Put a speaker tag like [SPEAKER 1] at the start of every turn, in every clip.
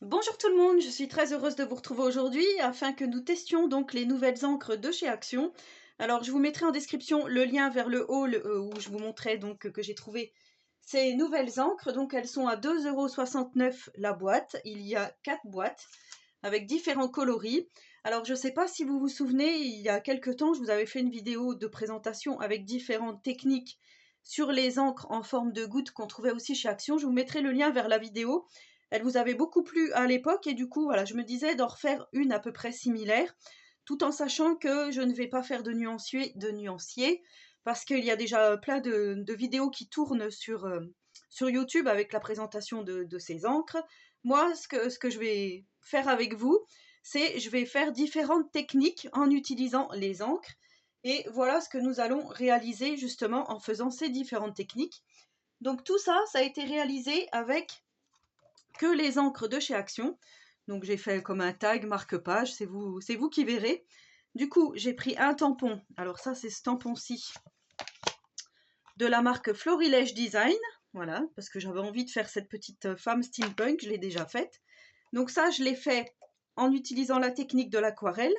[SPEAKER 1] Bonjour tout le monde, je suis très heureuse de vous retrouver aujourd'hui afin que nous testions donc les nouvelles encres de chez Action. Alors je vous mettrai en description le lien vers le haul où je vous montrais donc que j'ai trouvé ces nouvelles encres. Donc elles sont à 2,69 € la boîte. Il y a 4 boîtes avec différents coloris. Alors je ne sais pas si vous vous souvenez, il y a quelques temps je vous avais fait une vidéo de présentation avec différentes techniques sur les encres en forme de gouttes qu'on trouvait aussi chez Action. Je vous mettrai le lien vers la vidéo. Elle vous avait beaucoup plu à l'époque et du coup, voilà, je me disais d'en refaire une à peu près similaire, tout en sachant que je ne vais pas faire de nuancier parce qu'il y a déjà plein de vidéos qui tournent sur YouTube avec la présentation de ces encres. Moi, ce que je vais faire avec vous, c'est je vais faire différentes techniques en utilisant les encres. Et voilà ce que nous allons réaliser justement en faisant ces différentes techniques. Donc tout ça, ça a été réalisé avec que les encres de chez Action. Donc j'ai fait comme un tag marque-page, c'est vous qui verrez. Du coup, j'ai pris un tampon. Alors ça, c'est ce tampon-ci de la marque Florilège Design. Voilà, parce que j'avais envie de faire cette petite femme steampunk, je l'ai déjà faite. Donc ça, je l'ai fait en utilisant la technique de l'aquarelle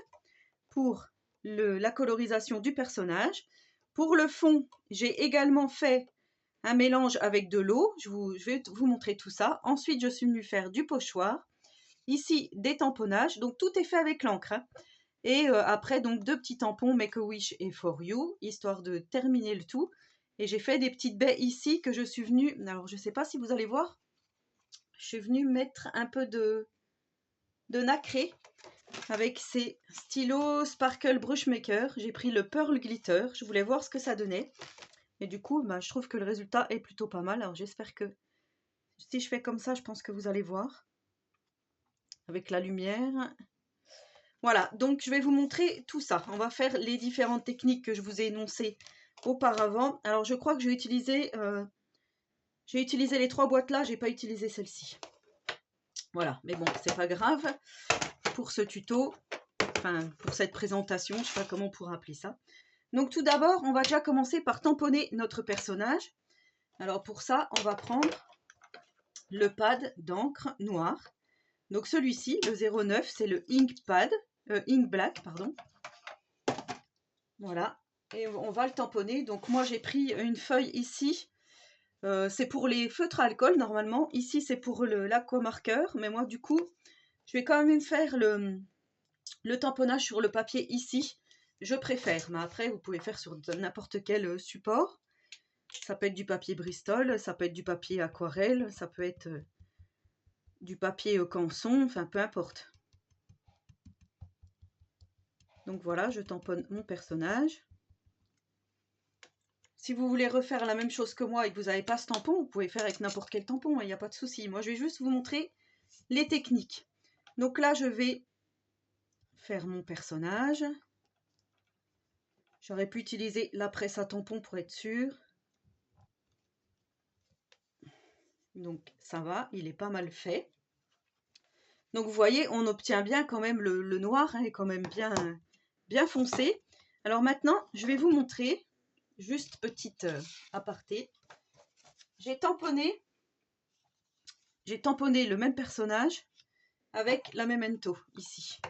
[SPEAKER 1] pour la colorisation du personnage. Pour le fond, j'ai également fait un mélange avec de l'eau. Je vais vous montrer tout ça. Ensuite, je suis venue faire du pochoir. Ici, des tamponnages. Donc, tout est fait avec l'encre. Hein. Et après, donc, 2 petits tampons Make-A-Wish et For You, histoire de terminer le tout. Et j'ai fait des petites baies ici que je suis venue... Alors, je ne sais pas si vous allez voir. Je suis venue mettre un peu de nacré avec ces stylos Sparkle Brush Maker. J'ai pris le Pearl Glitter. Je voulais voir ce que ça donnait. Et du coup, je trouve que le résultat est plutôt pas mal. Alors j'espère que si je fais comme ça, je pense que vous allez voir. Avec la lumière. Voilà, donc je vais vous montrer tout ça. On va faire les différentes techniques que je vous ai énoncées auparavant. Alors je crois que j'ai utilisé les 3 boîtes là, j'ai pas utilisé celle-ci. Voilà, mais bon, c'est pas grave. Pour ce tuto, enfin pour cette présentation, je sais pas comment on pourra appeler ça. Donc tout d'abord, on va déjà commencer par tamponner notre personnage. Alors pour ça, on va prendre le pad d'encre noir. Donc celui-ci, le 09, c'est le Ink Black, pardon. Voilà, et on va le tamponner. Donc moi j'ai pris une feuille ici, c'est pour les feutres à alcool normalement. Ici c'est pour l'aquamarqueur, mais moi du coup, je vais quand même faire le tamponnage sur le papier ici. Je préfère, mais après vous pouvez faire sur n'importe quel support. Ça peut être du papier Bristol, ça peut être du papier aquarelle, ça peut être du papier canson, enfin peu importe. Donc voilà, je tamponne mon personnage. Si vous voulez refaire la même chose que moi et que vous n'avez pas ce tampon, vous pouvez faire avec n'importe quel tampon, il n'y a pas de souci. Moi, je vais juste vous montrer les techniques. Donc là, je vais faire mon personnage. J'aurais pu utiliser la presse à tampon pour être sûr. Donc ça va, il est pas mal fait. Donc vous voyez, on obtient bien quand même le noir, hein, est quand même bien foncé. Alors maintenant, je vais vous montrer, juste petite aparté. J'ai tamponné le même personnage avec la Memento ici.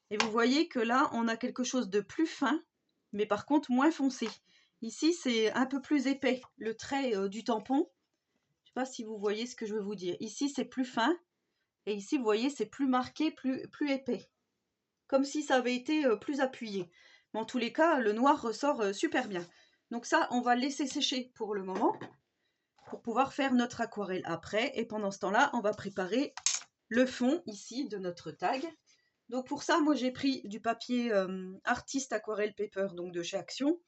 [SPEAKER 1] Et vous voyez que là, on a quelque chose de plus fin, mais par contre moins foncé. Ici, c'est un peu plus épais, le trait du tampon. Je ne sais pas si vous voyez ce que je veux vous dire. Ici, c'est plus fin, et ici, vous voyez, c'est plus marqué, plus épais. Comme si ça avait été plus appuyé. Mais en tous les cas, le noir ressort super bien. Donc ça, on va le laisser sécher pour le moment, pour pouvoir faire notre aquarelle après. Et pendant ce temps-là, on va préparer le fond ici de notre tag. Donc pour ça, moi j'ai pris du papier Artist Aquarelle Paper, donc de chez Action.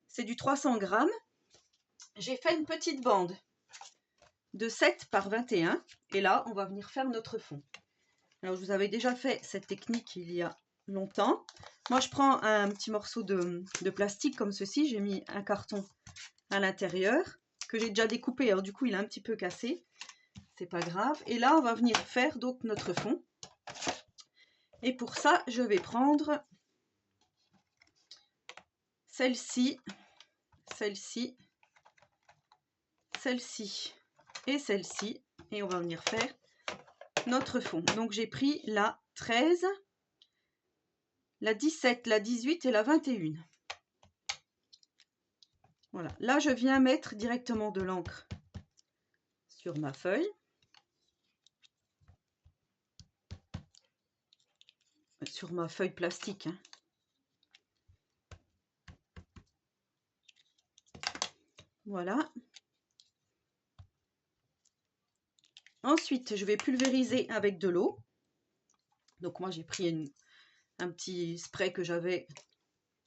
[SPEAKER 1] C'est du 300 grammes. J'ai fait une petite bande de 7 par 21. Et là, on va venir faire notre fond. Alors je vous avais déjà fait cette technique il y a longtemps. Moi je prends un petit morceau de plastique comme ceci. J'ai mis un carton à l'intérieur que j'ai déjà découpé. Alors du coup, il est un petit peu cassé. C'est pas grave. Et là, on va venir faire donc notre fond. Et pour ça, je vais prendre celle-ci, celle-ci, celle-ci et celle-ci. Et on va venir faire notre fond. Donc j'ai pris la 13, la 17, la 18 et la 21. Voilà, là je viens mettre directement de l'encre sur ma feuille. Sur ma feuille plastique. Hein. Voilà. Ensuite, je vais pulvériser avec de l'eau. Donc moi j'ai pris un petit spray que j'avais,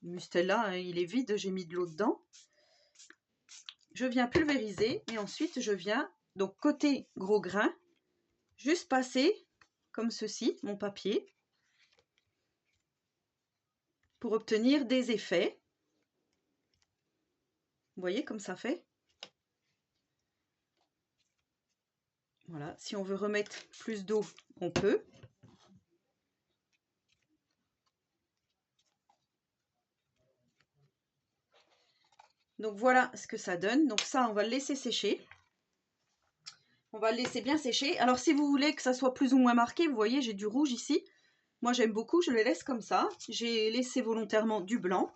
[SPEAKER 1] Mustela, hein, il est vide, j'ai mis de l'eau dedans. Je viens pulvériser et ensuite je viens, donc côté gros grain, juste passer comme ceci, mon papier, pour obtenir des effets. Vous voyez comme ça fait? Voilà, si on veut remettre plus d'eau, on peut. Donc voilà ce que ça donne. Donc ça, on va le laisser sécher. On va le laisser bien sécher. Alors si vous voulez que ça soit plus ou moins marqué, vous voyez, j'ai du rouge ici. Moi j'aime beaucoup, je le laisse comme ça. J'ai laissé volontairement du blanc.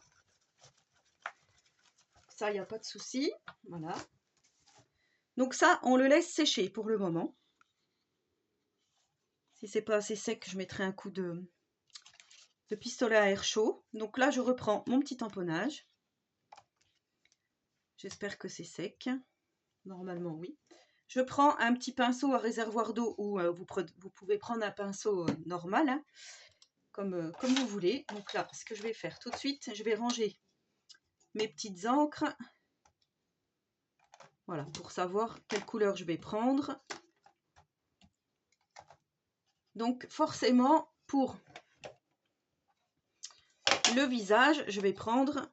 [SPEAKER 1] Ça, il n'y a pas de souci. Voilà. Donc ça, on le laisse sécher pour le moment. Si c'est pas assez sec, je mettrai un coup de pistolet à air chaud. Donc là, je reprends mon petit tamponnage. J'espère que c'est sec. Normalement, oui. Je prends un petit pinceau à réservoir d'eau ou vous pouvez prendre un pinceau normal, hein, comme vous voulez. Donc là, ce que je vais faire tout de suite, je vais ranger mes petites encres. Voilà, pour savoir quelle couleur je vais prendre. Donc forcément, pour le visage, je vais prendre...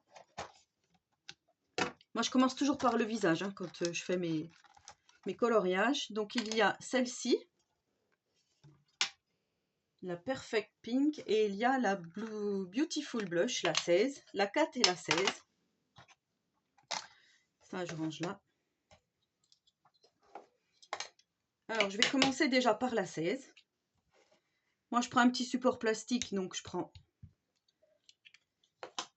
[SPEAKER 1] Moi, je commence toujours par le visage hein, quand je fais mes coloriages. Donc il y a celle-ci, la Perfect Pink, et il y a la Blue Beautiful Blush, la 16, la 4 et la 16. Ça, je range là. Alors, je vais commencer déjà par la 16. Moi, je prends un petit support plastique, donc je prends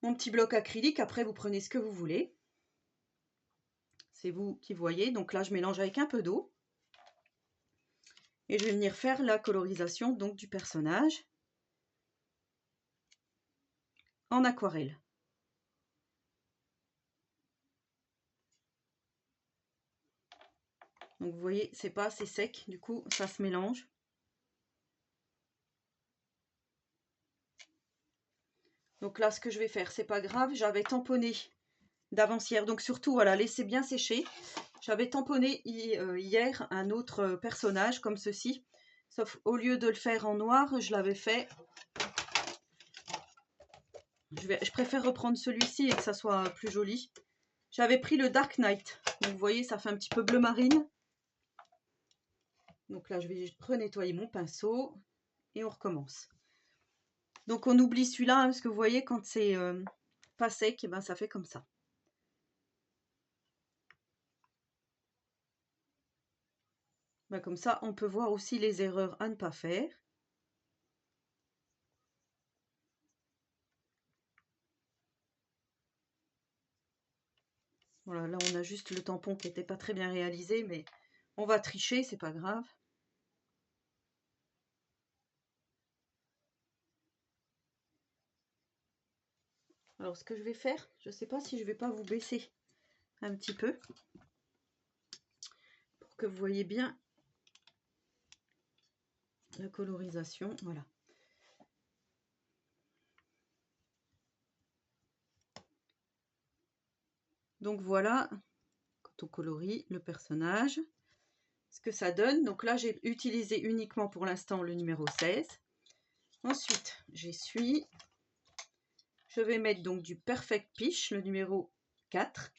[SPEAKER 1] mon petit bloc acrylique. Après, vous prenez ce que vous voulez. C'est vous qui voyez. Donc là, je mélange avec un peu d'eau. Et je vais venir faire la colorisation donc du personnage en aquarelle. Donc vous voyez, c'est pas assez sec, du coup ça se mélange. Donc là, ce que je vais faire, c'est pas grave, j'avais tamponné d'avance-hier. Donc surtout, voilà, laissez bien sécher. J'avais tamponné hier un autre personnage comme ceci. Sauf au lieu de le faire en noir, je l'avais fait... Je préfère reprendre celui-ci et que ça soit plus joli. J'avais pris le Dark Knight. Donc vous voyez, ça fait un petit peu bleu marine. Donc là, je vais renettoyer mon pinceau et on recommence. Donc on oublie celui-là, hein, parce que vous voyez, quand c'est pas sec, et ben, ça fait comme ça. Ben, comme ça, on peut voir aussi les erreurs à ne pas faire. Voilà, là on a juste le tampon qui n'était pas très bien réalisé, mais on va tricher, c'est pas grave. Alors ce que je vais faire, je ne sais pas si je vais pas vous baisser un petit peu pour que vous voyez bien la colorisation. Voilà. Donc voilà, quand on colorie le personnage, ce que ça donne. Donc là, j'ai utilisé uniquement pour l'instant le numéro 16. Ensuite, j'essuie. Je vais mettre donc du Perfect Peach, le numéro 4.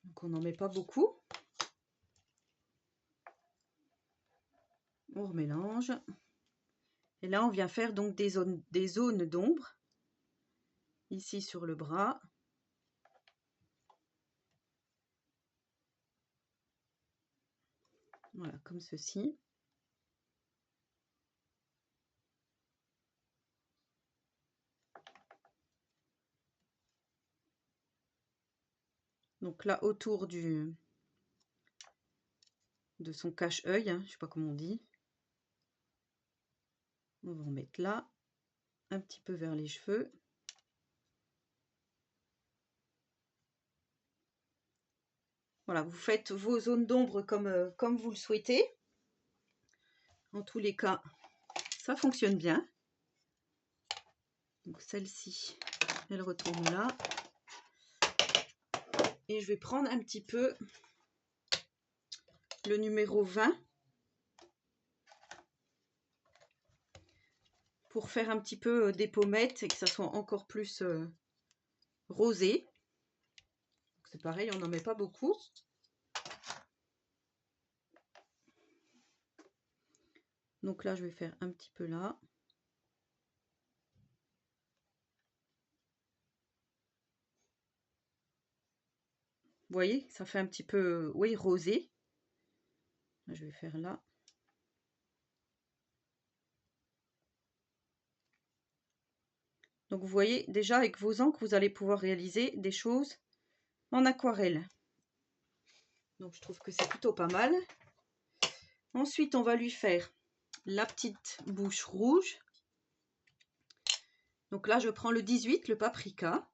[SPEAKER 1] Donc on n'en met pas beaucoup. On remélange. Et là, on vient faire donc des zones d'ombre. Ici sur le bras. Voilà, comme ceci. Donc là, autour de son cache-œil, hein, je sais pas comment on dit. On va en mettre là, un petit peu vers les cheveux. Voilà, vous faites vos zones d'ombre comme vous le souhaitez. En tous les cas, ça fonctionne bien. Donc celle-ci, elle retourne là. Et je vais prendre un petit peu le numéro 20 pour faire un petit peu des pommettes et que ça soit encore plus rosé. C'est pareil, on n'en met pas beaucoup. Donc là, je vais faire un petit peu là. Vous voyez, ça fait un petit peu, oui, rosé. Je vais faire là. Donc vous voyez, déjà avec vos encres, vous allez pouvoir réaliser des choses en aquarelle. Donc je trouve que c'est plutôt pas mal. Ensuite, on va lui faire la petite bouche rouge. Donc là, je prends le 18, le paprika.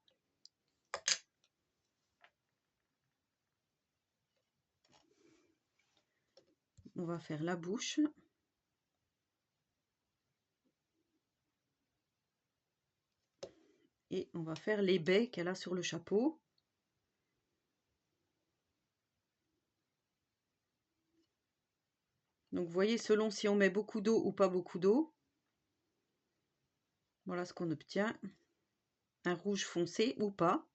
[SPEAKER 1] On va faire la bouche. Et on va faire les baies qu'elle a sur le chapeau. Donc vous voyez, selon si on met beaucoup d'eau ou pas beaucoup d'eau. Voilà ce qu'on obtient. Un rouge foncé ou pas.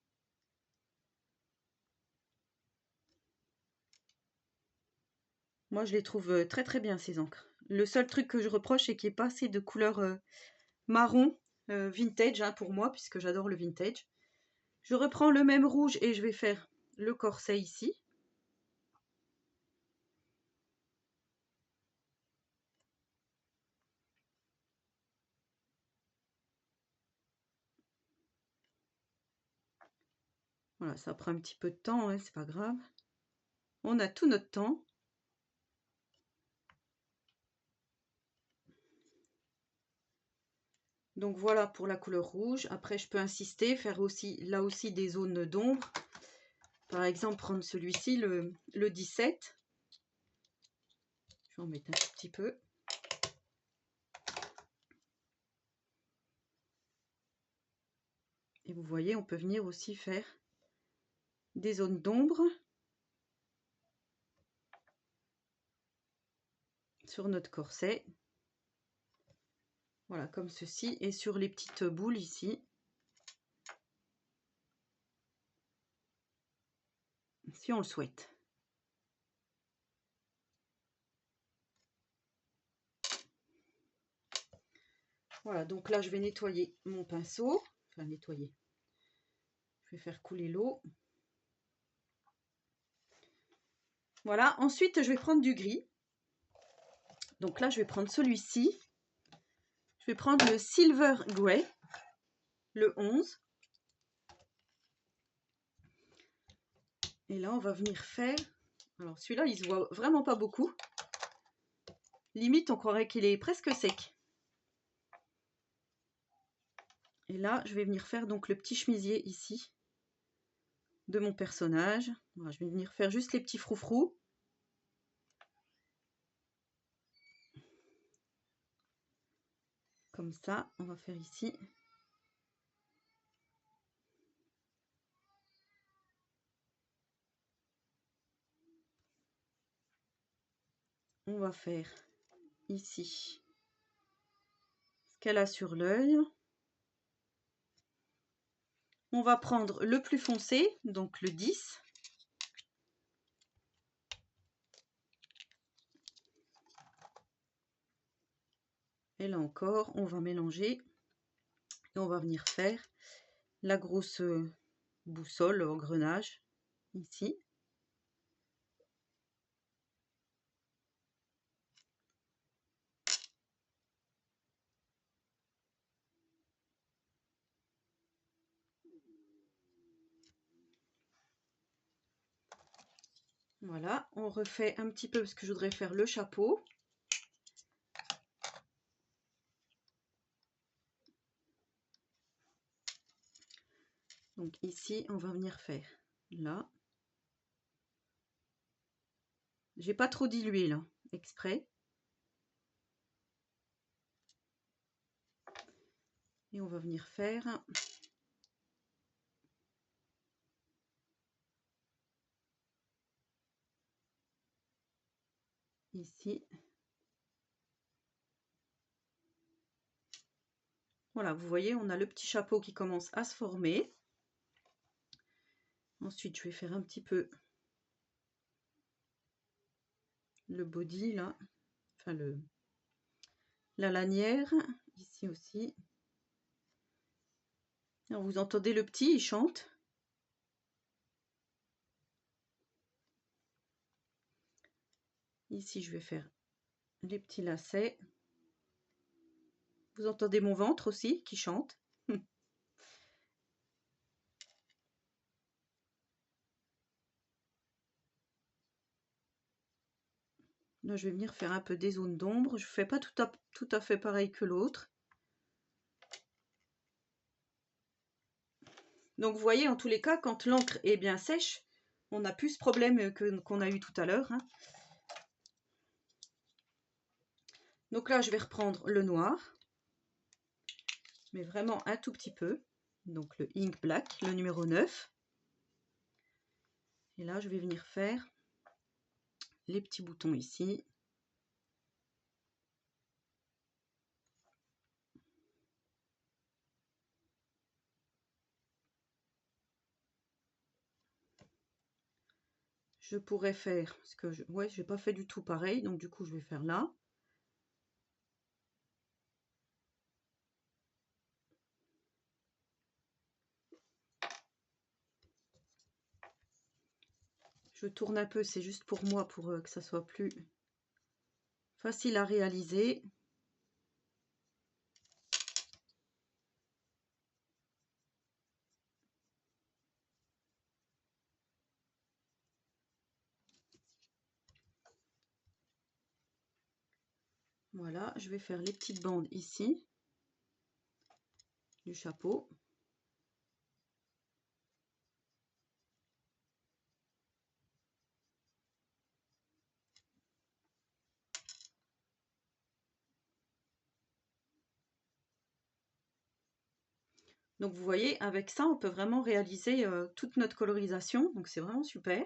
[SPEAKER 1] Moi, je les trouve très très bien, ces encres. Le seul truc que je reproche, c'est qu'il n'y ait pas assez de couleur marron vintage hein, pour moi, puisque j'adore le vintage. Je reprends le même rouge et je vais faire le corset ici. Voilà, ça prend un petit peu de temps, hein, c'est pas grave. On a tout notre temps. Donc voilà pour la couleur rouge. Après, je peux insister, faire aussi là aussi des zones d'ombre. Par exemple, prendre celui-ci, le 17. Je vais en mettre un tout petit peu. Et vous voyez, on peut venir aussi faire des zones d'ombre sur notre corset. Voilà, comme ceci. Et sur les petites boules ici. Si on le souhaite. Voilà, donc là, je vais nettoyer mon pinceau. Enfin, nettoyer. Je vais faire couler l'eau. Voilà, ensuite, je vais prendre du gris. Donc là, je vais prendre celui-ci. Je vais prendre le Silver Grey, le 11. Et là, on va venir faire... Alors, celui-là, il se voit vraiment pas beaucoup. Limite, on croirait qu'il est presque sec. Et là, je vais venir faire donc le petit chemisier ici de mon personnage. Voilà, je vais venir faire juste les petits froufrous. Comme ça, on va faire ici. On va faire ici ce qu'elle a sur l'œil. On va prendre le plus foncé, donc le 10. Et là encore, on va mélanger. Et on va venir faire la grosse boussole, engrenage, ici. Voilà, on refait un petit peu parce que je voudrais faire le chapeau. Donc ici, on va venir faire là. J'ai pas trop dilué là, exprès. Et on va venir faire ici. Voilà, vous voyez, on a le petit chapeau qui commence à se former. Ensuite, je vais faire un petit peu le body là, enfin la lanière, ici aussi. Alors, vous entendez le petit, il chante. Ici, je vais faire les petits lacets. Vous entendez mon ventre aussi qui chante. Là, je vais venir faire un peu des zones d'ombre. Je ne fais pas tout à fait pareil que l'autre. Donc, vous voyez, en tous les cas, quand l'encre est bien sèche, on n'a plus ce problème qu'on a eu tout à l'heure. Hein. Donc là, je vais reprendre le noir, mais vraiment un tout petit peu. Donc le Ink Black, le numéro 9. Et là, je vais venir faire les petits boutons ici. Je pourrais faire, parce que je n'ai pas fait du tout pareil, donc du coup, je vais faire là. Je tourne un peu, c'est juste pour moi, pour que ça soit plus facile à réaliser. Voilà, je vais faire les petites bandes ici du chapeau. Donc vous voyez, avec ça, on peut vraiment réaliser toute notre colorisation. Donc c'est vraiment super.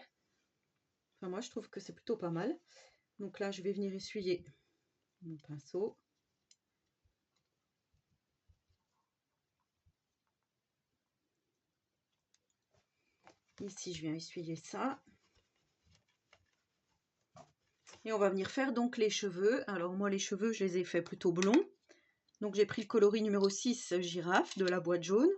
[SPEAKER 1] Enfin, moi, je trouve que c'est plutôt pas mal. Donc là, je vais venir essuyer mon pinceau. Ici, je viens essuyer ça. Et on va venir faire donc les cheveux. Alors moi, les cheveux, je les ai fait plutôt blonds. Donc j'ai pris le coloris numéro 6 girafe de la boîte jaune.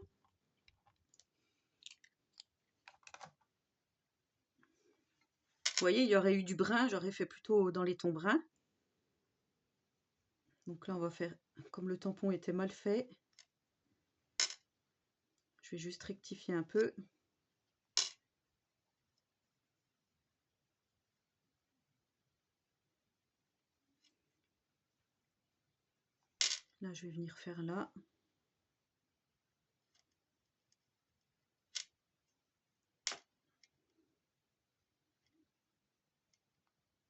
[SPEAKER 1] Vous voyez, il y aurait eu du brun, j'aurais fait plutôt dans les tons bruns. Donc là, on va faire, comme le tampon était mal fait, je vais juste rectifier un peu. Là, je vais venir faire là.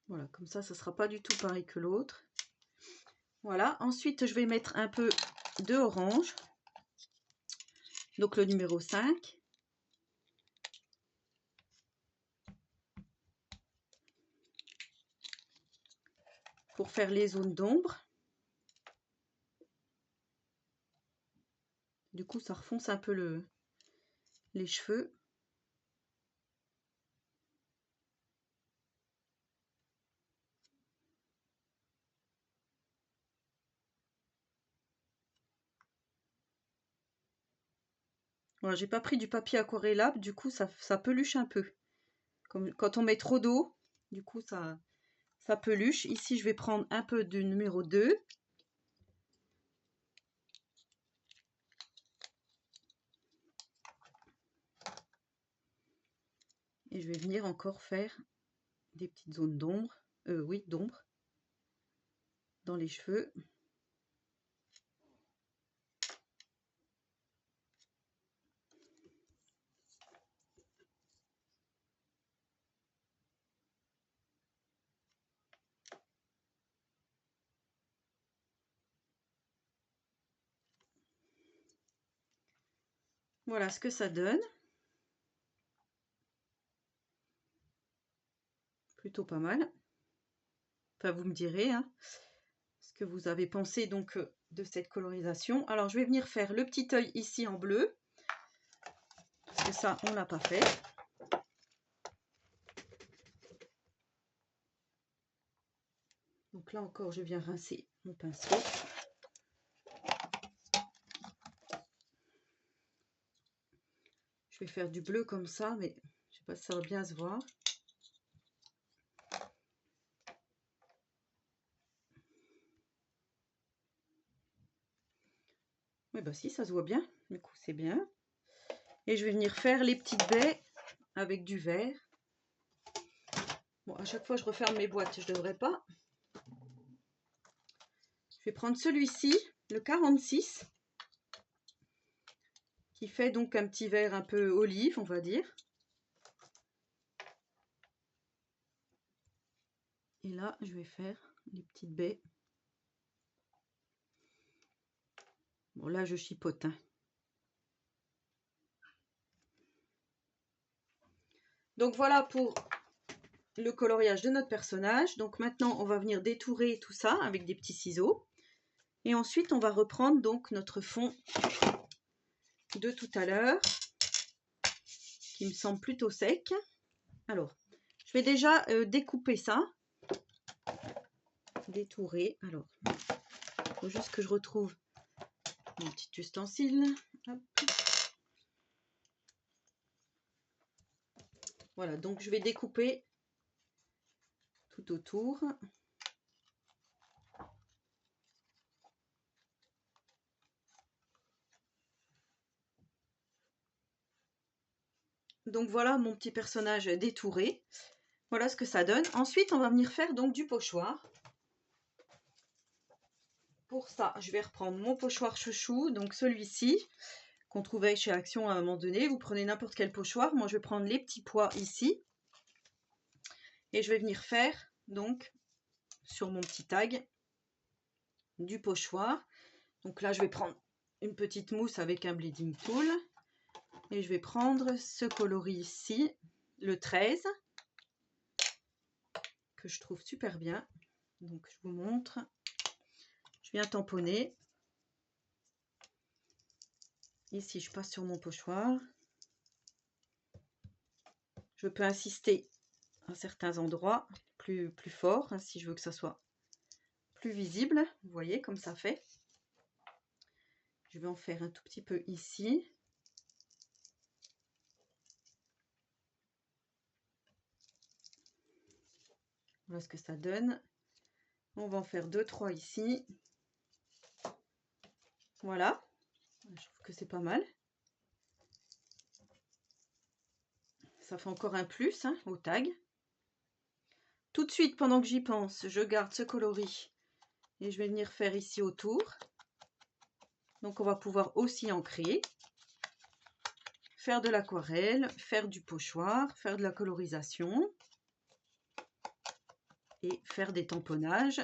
[SPEAKER 1] Voilà, comme ça ne sera pas du tout pareil que l'autre. Voilà, ensuite, je vais mettre un peu de orange. Donc le numéro 5. Pour faire les zones d'ombre. Du coup, ça refonce un peu les cheveux. Voilà, j'ai pas pris du papier aquarellable, du coup ça peluche un peu. Comme quand on met trop d'eau, du coup ça peluche. Ici je vais prendre un peu du numéro 2. Et je vais venir encore faire des petites zones d'ombre, oui, d'ombre dans les cheveux. Voilà ce que ça donne. Plutôt pas mal. Enfin, vous me direz hein, ce que vous avez pensé donc de cette colorisation. Alors, je vais venir faire le petit œil ici en bleu. Parce que ça, on l'a pas fait. Donc là encore, je viens rincer mon pinceau. Je vais faire du bleu comme ça, mais je sais pas si ça va bien se voir. Oui, bah si, ça se voit bien. Du coup, c'est bien. Et je vais venir faire les petites baies avec du vert. Bon, à chaque fois, je referme mes boîtes. Je devrais pas. Je vais prendre celui-ci, le 46, qui fait donc un petit vert un peu olive, on va dire. Et là, je vais faire les petites baies. Bon, là, je chipote. Hein. Donc, voilà pour le coloriage de notre personnage. Donc, maintenant, on va venir détourer tout ça avec des petits ciseaux. Et ensuite, on va reprendre donc notre fond de tout à l'heure, qui me semble plutôt sec. Alors, je vais déjà découper ça. Détourer. Alors, il faut juste que je retrouve mon petit ustensile. Hop. Voilà, donc je vais découper tout autour. Donc voilà mon petit personnage détouré. Voilà ce que ça donne. Ensuite, on va venir faire donc du pochoir. Pour ça, je vais reprendre mon pochoir chouchou, donc celui-ci, qu'on trouvait chez Action à un moment donné. Vous prenez n'importe quel pochoir. Moi, je vais prendre les petits pois ici. Et je vais venir faire, donc, sur mon petit tag, du pochoir. Donc là, je vais prendre une petite mousse avec un bleeding tool. Et je vais prendre ce coloris ici, le 13, que je trouve super bien. Donc, je vous montre. Je viens tamponner. Ici, je passe sur mon pochoir. Je peux insister à certains endroits plus fort, hein, si je veux que ça soit plus visible. Vous voyez comme ça fait. Je vais en faire un tout petit peu ici. Voilà ce que ça donne. On va en faire 2-3 ici. Voilà. Je trouve que c'est pas mal. Ça fait encore un plus hein, au tag. Tout de suite, pendant que j'y pense, je garde ce coloris et je vais venir faire ici autour. Donc on va pouvoir aussi ancrer, faire de l'aquarelle, faire du pochoir, faire de la colorisation et faire des tamponnages.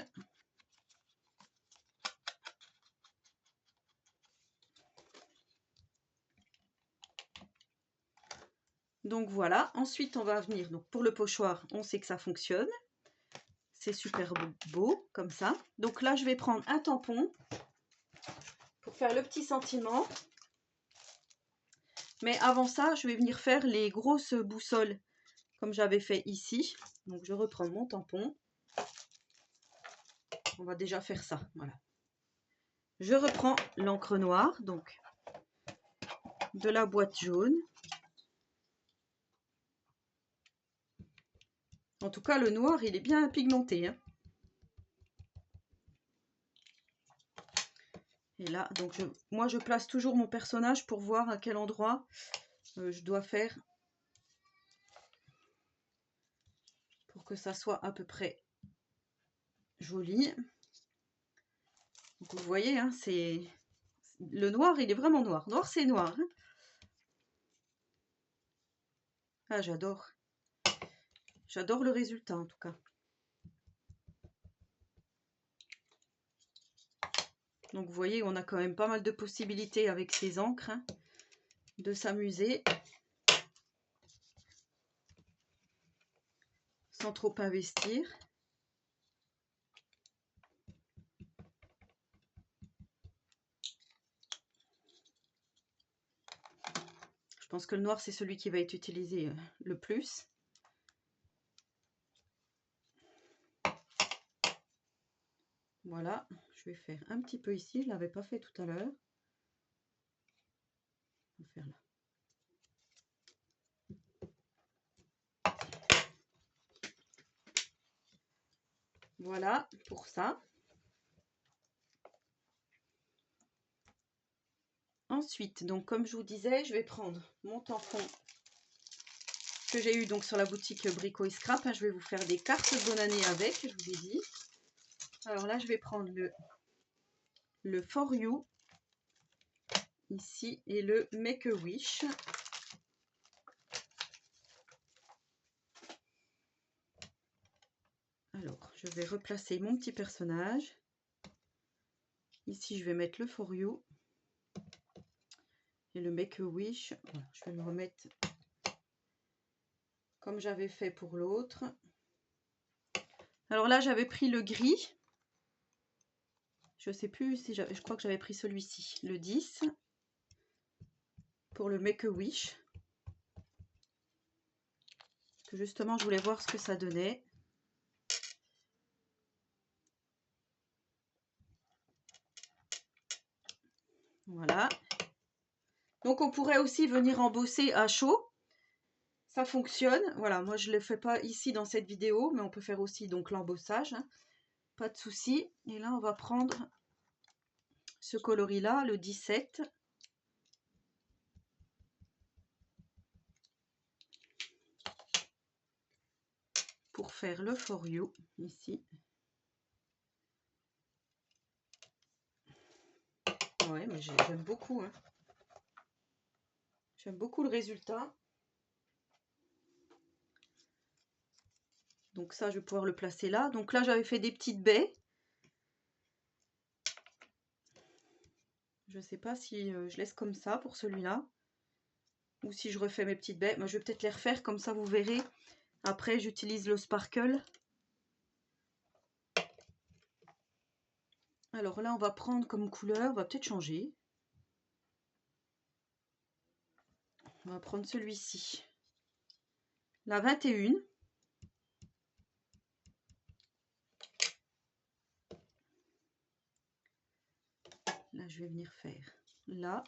[SPEAKER 1] Donc voilà, ensuite on va venir, donc pour le pochoir, on sait que ça fonctionne. C'est super beau comme ça. Donc là, je vais prendre un tampon pour faire le petit sentiment. Mais avant ça, je vais venir faire les grosses boussoles comme j'avais fait ici. Donc je reprends mon tampon. On va déjà faire ça, voilà. Je reprends l'encre noire, donc de la boîte jaune. En tout cas, le noir, il est bien pigmenté. Hein. Et là, donc moi, je place toujours mon personnage pour voir à quel endroit je dois faire que ça soit à peu près joli. Donc, vous voyez, hein, c'est le noir, il est vraiment noir. Noir, c'est noir. Hein. Ah, j'adore. J'adore le résultat, en tout cas. Donc, vous voyez, on a quand même pas mal de possibilités avec ces encres, hein, de s'amuser. Sans trop investir. Je pense que le noir, c'est celui qui va être utilisé le plus. Voilà, je vais faire un petit peu ici, je ne l'avais pas fait tout à l'heure. On va faire là. Voilà pour ça. Ensuite, donc comme je vous disais, je vais prendre mon tampon que j'ai eu donc sur la boutique Brico et Scrap. Hein, je vais vous faire des cartes de bonne année avec, je vous ai dit. Alors là, je vais prendre le For You ici et le Make a Wish. Alors, je vais replacer mon petit personnage. Ici, je vais mettre le For You et le Make a Wish. Voilà, je vais le remettre comme j'avais fait pour l'autre. Alors là, j'avais pris le gris. Je sais plus si je crois que j'avais pris celui-ci, le 10, pour le Make a Wish. Que justement, je voulais voir ce que ça donnait. Voilà. Donc, on pourrait aussi venir embosser à chaud. Ça fonctionne. Voilà, moi, je ne le fais pas ici dans cette vidéo, mais on peut faire aussi donc l'embossage. Hein. Pas de souci. Et là, on va prendre ce coloris-là, le 17. Pour faire le For You, ici. Ouais, mais j'aime beaucoup. Hein. J'aime beaucoup le résultat. Donc ça, je vais pouvoir le placer là. Donc là, j'avais fait des petites baies. Je ne sais pas si je laisse comme ça pour celui-là. Ou si je refais mes petites baies. Moi, je vais peut-être les refaire, comme ça vous verrez. Après, j'utilise le sparkle. Alors là, on va prendre comme couleur, on va peut-être changer. On va prendre celui-ci. La 21. Là, je vais venir faire là.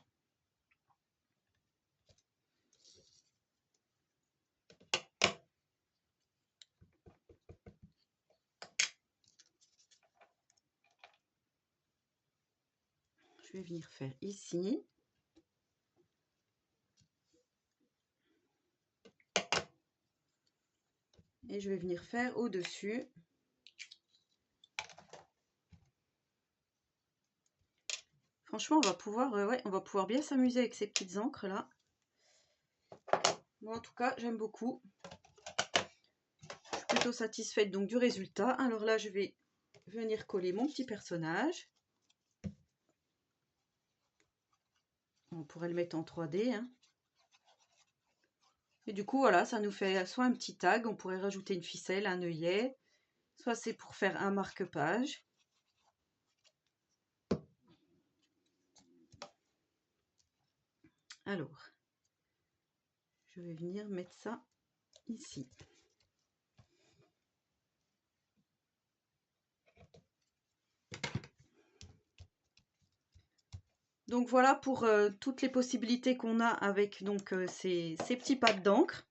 [SPEAKER 1] Je vais venir faire ici. Et je vais venir faire au-dessus. Franchement, on va pouvoir, ouais, on va pouvoir bien s'amuser avec ces petites encres là. Moi, en tout cas, j'aime beaucoup. Je suis plutôt satisfaite donc du résultat. Alors là, je vais venir coller mon petit personnage. On pourrait le mettre en 3D. Hein. Et du coup, voilà, ça nous fait soit un petit tag, on pourrait rajouter une ficelle, un œillet, soit c'est pour faire un marque-page. Alors, je vais venir mettre ça ici. Donc voilà pour toutes les possibilités qu'on a avec donc ces petits packs d'encre.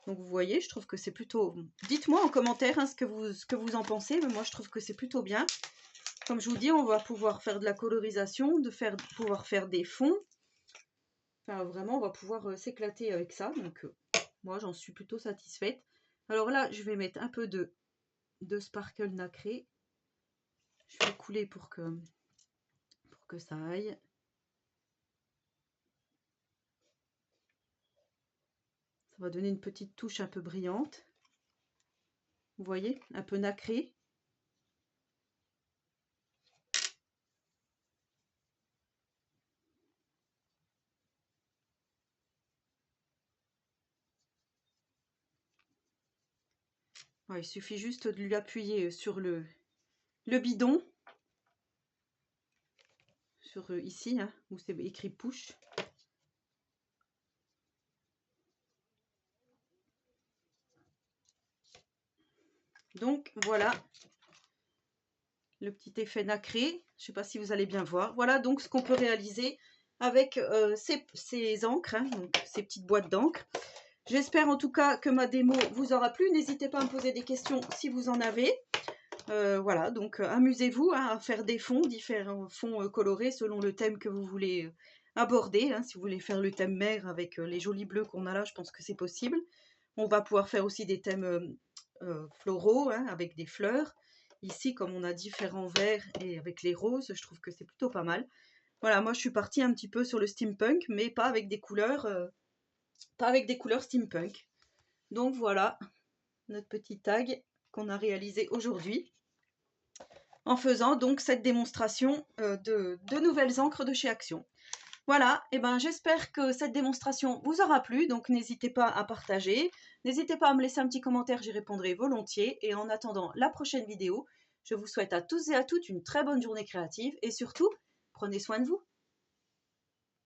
[SPEAKER 1] Donc vous voyez, je trouve que c'est plutôt... Dites-moi en commentaire hein, ce que vous en pensez, mais moi je trouve que c'est plutôt bien. Comme je vous dis, on va pouvoir faire de la colorisation, pouvoir faire des fonds. Enfin vraiment, on va pouvoir s'éclater avec ça. Donc moi j'en suis plutôt satisfaite. Alors là, je vais mettre un peu de sparkle nacré. Je vais couler pour que ça aille. Ça va donner une petite touche un peu brillante. Vous voyez, un peu nacré. Ouais, il suffit juste de lui appuyer sur le bidon. Sur ici, hein, où c'est écrit push. Donc voilà le petit effet nacré. Je ne sais pas si vous allez bien voir. Voilà donc ce qu'on peut réaliser avec ces encres, hein, donc ces petites boîtes d'encre. J'espère en tout cas que ma démo vous aura plu. N'hésitez pas à me poser des questions si vous en avez. Voilà, donc amusez-vous hein, à faire des fonds, différents fonds colorés selon le thème que vous voulez aborder. Hein. Si vous voulez faire le thème mer avec les jolis bleus qu'on a là, je pense que c'est possible. On va pouvoir faire aussi des thèmes floraux hein, avec des fleurs. Ici, comme on a différents verts et avec les roses, je trouve que c'est plutôt pas mal. Voilà, moi je suis partie un petit peu sur le steampunk, mais pas avec des couleurs steampunk. Donc voilà notre petit tag qu'on a réalisé aujourd'hui en faisant donc cette démonstration de nouvelles encres de chez Action. Voilà, et ben j'espère que cette démonstration vous aura plu, donc n'hésitez pas à partager, n'hésitez pas à me laisser un petit commentaire, j'y répondrai volontiers, et en attendant la prochaine vidéo, je vous souhaite à tous et à toutes une très bonne journée créative, et surtout, prenez soin de vous.